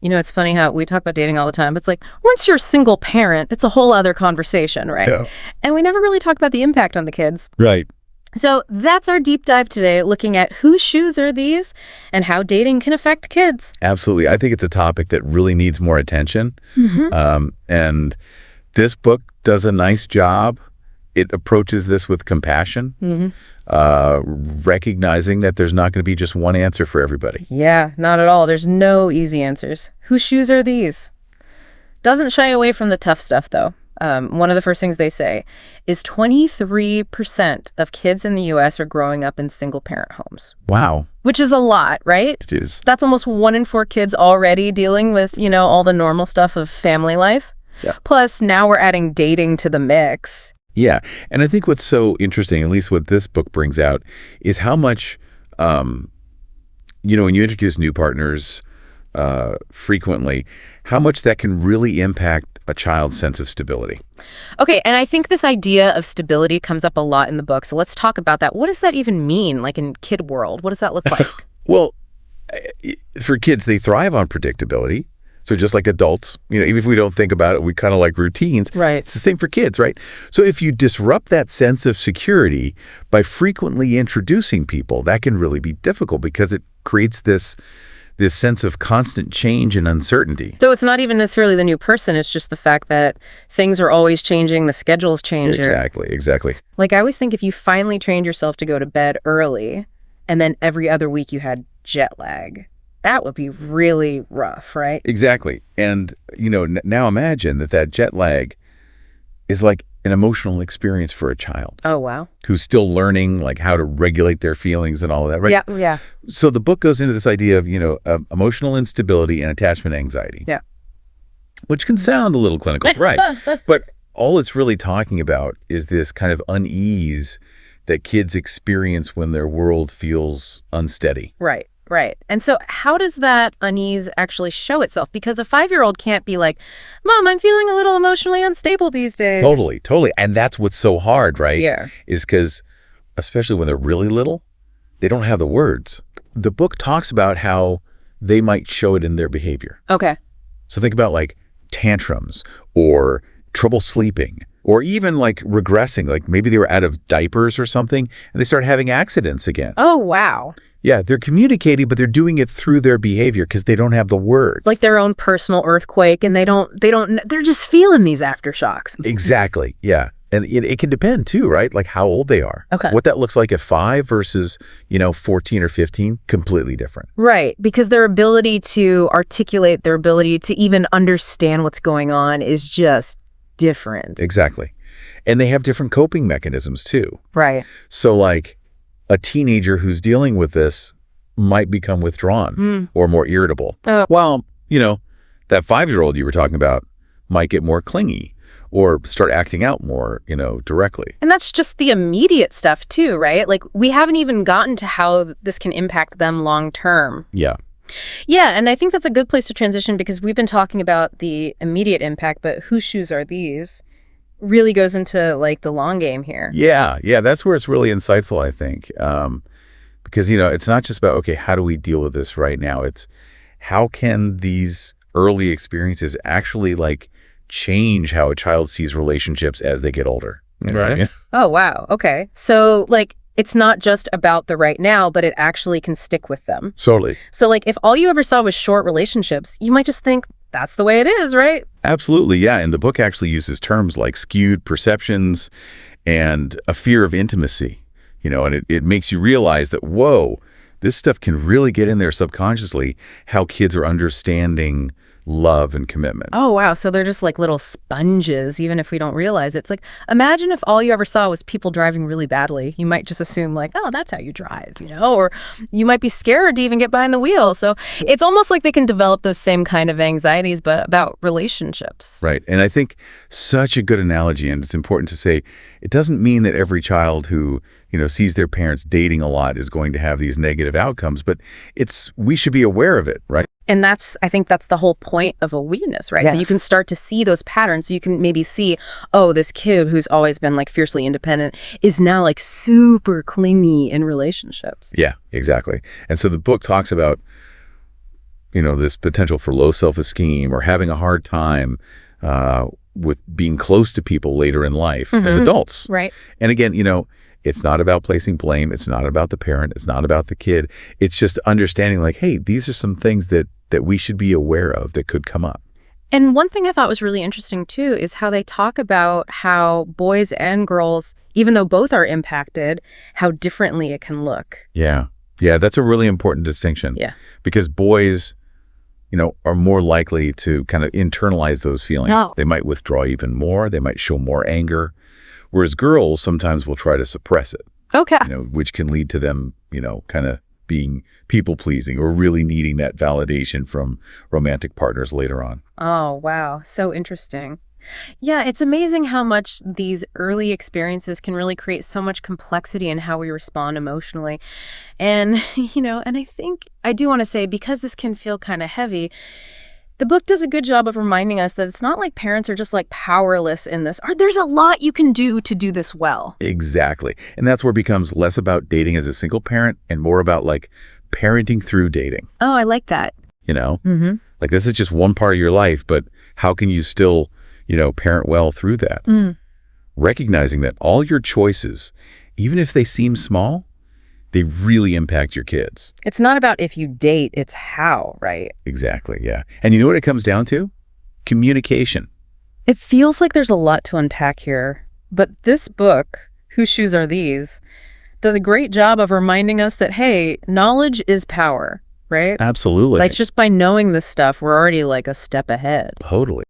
You know, it's funny how we talk about dating all the time. It's like, once you're a single parent, it's a whole other conversation, right? Yeah. And we never really talk about the impact on the kids. Right. So that's our deep dive today, looking at whose shoes are these and how dating can affect kids. Absolutely. I think it's a topic that really needs more attention. And this book does a nice job. It approaches this with compassion, recognizing that there's not going to be just one answer for everybody. Yeah, not at all. There's no easy answers. Whose shoes are these? Doesn't shy away from the tough stuff, though. One of the first things they say is 23% of kids in the U.S. are growing up in single-parent homes. Wow. Which is a lot, right? It is. That's almost 1 in 4 kids already dealing with, all the normal stuff of family life. Yeah. Plus, now we're adding dating to the mix. Yeah. And I think what's so interesting, at least what this book brings out, is how much, when you introduce new partners frequently, how much that can really impact a child's sense of stability. Okay, and I think this idea of stability comes up a lot in the book. So let's talk about that. What does that even mean, like in kid world? What does that look like? Well, for kids, they thrive on predictability. So just like adults, even if we don't think about it, we kind of like routines. Right. It's the same for kids, right? So if you disrupt that sense of security by frequently introducing people, that can really be difficult because it creates this sense of constant change and uncertainty. So it's not even necessarily the new person. It's just the fact that things are always changing. The schedules change. Exactly. Like I always think if you finally trained yourself to go to bed early and then every other week you had jet lag, that would be really rough, right? Exactly. And, now imagine that jet lag is like an emotional experience for a child. Oh, wow. Who's still learning like how to regulate their feelings and all of that, right? Yeah. So the book goes into this idea of, emotional instability and attachment anxiety. Yeah. Which can sound a little clinical, right? But all it's really talking about is this kind of unease that kids experience when their world feels unsteady. Right. And so how does that unease actually show itself? Because a 5-year-old can't be like, Mom, I'm feeling a little emotionally unstable these days. Totally. And that's what's so hard, right? Yeah. Is because, especially when they're really little, they don't have the words. The book talks about how they might show it in their behavior. Okay. So think about like tantrums or trouble sleeping or even like regressing, like maybe they were out of diapers or something and they start having accidents again. Oh, wow. Yeah, they're communicating, but they're doing it through their behavior because they don't have the words. Like their own personal earthquake, and they're just feeling these aftershocks. Exactly, yeah. And it can depend too, right? Like how old they are. Okay. What that looks like at 5 versus, 14 or 15, completely different. Right, because their ability to articulate, their ability to even understand what's going on is just different. Exactly. And they have different coping mechanisms too. Right. So like, a teenager who's dealing with this might become withdrawn or more irritable. While, that 5-year-old you were talking about might get more clingy or start acting out more, directly. And that's just the immediate stuff too, right? Like we haven't even gotten to how this can impact them long term. Yeah. Yeah, and I think that's a good place to transition because we've been talking about the immediate impact, but whose shoes are these? Really goes into like the long game here. Yeah, that's where it's really insightful, I think. Because, it's not just about, okay, how do we deal with this right now? It's how can these early experiences actually like change how a child sees relationships as they get older? Right. Oh, wow. Okay. So like it's not just about the right now, but it actually can stick with them. Totally. So like if all you ever saw was short relationships, you might just think that's the way it is, right? Absolutely, yeah. And the book actually uses terms like skewed perceptions and a fear of intimacy, and it makes you realize that, whoa, this stuff can really get in there subconsciously, how kids are understanding love and commitment. Oh, wow. So they're just like little sponges, even if we don't realize it. It's like, imagine if all you ever saw was people driving really badly. You might just assume like, oh, that's how you drive, or you might be scared to even get behind the wheel. So it's almost like they can develop those same kind of anxieties, but about relationships. Right. And I think such a good analogy, and it's important to say, it doesn't mean that every child who, sees their parents dating a lot is going to have these negative outcomes, but we should be aware of it, right? And I think that's the whole point of awareness, right? Yeah. So you can start to see those patterns. So you can maybe see, oh, this kid who's always been like fiercely independent is now like super clingy in relationships. Yeah, exactly. And so the book talks about this potential for low self-esteem or having a hard time with being close to people later in life as adults. Right. And again, it's not about placing blame. It's not about the parent. It's not about the kid. It's just understanding like, hey, these are some things that we should be aware of that could come up. And one thing I thought was really interesting, too, is how they talk about how boys and girls, even though both are impacted, how differently it can look. Yeah. Yeah, that's a really important distinction. Yeah. Because boys, are more likely to kind of internalize those feelings. Oh. They might withdraw even more. They might show more anger. Whereas girls sometimes will try to suppress it. Okay. Which can lead to them, kind of being people-pleasing or really needing that validation from romantic partners later on. Oh, wow. So interesting. Yeah, it's amazing how much these early experiences can really create so much complexity in how we respond emotionally. And, and I think I do want to say, because this can feel kind of heavy, the book does a good job of reminding us that it's not like parents are just like powerless in this. There's a lot you can do to do this well. Exactly. And that's where it becomes less about dating as a single parent and more about like parenting through dating. Oh, I like that. Mm-hmm. Like this is just one part of your life, but how can you still, parent well through that? Recognizing that all your choices, even if they seem small, they really impact your kids. It's not about if you date, it's how, right? Exactly, yeah. And you know what it comes down to? Communication. It feels like there's a lot to unpack here, but this book, Whose Shoes Are These?, does a great job of reminding us that, hey, knowledge is power, right? Absolutely. Like just by knowing this stuff, we're already like a step ahead. Totally.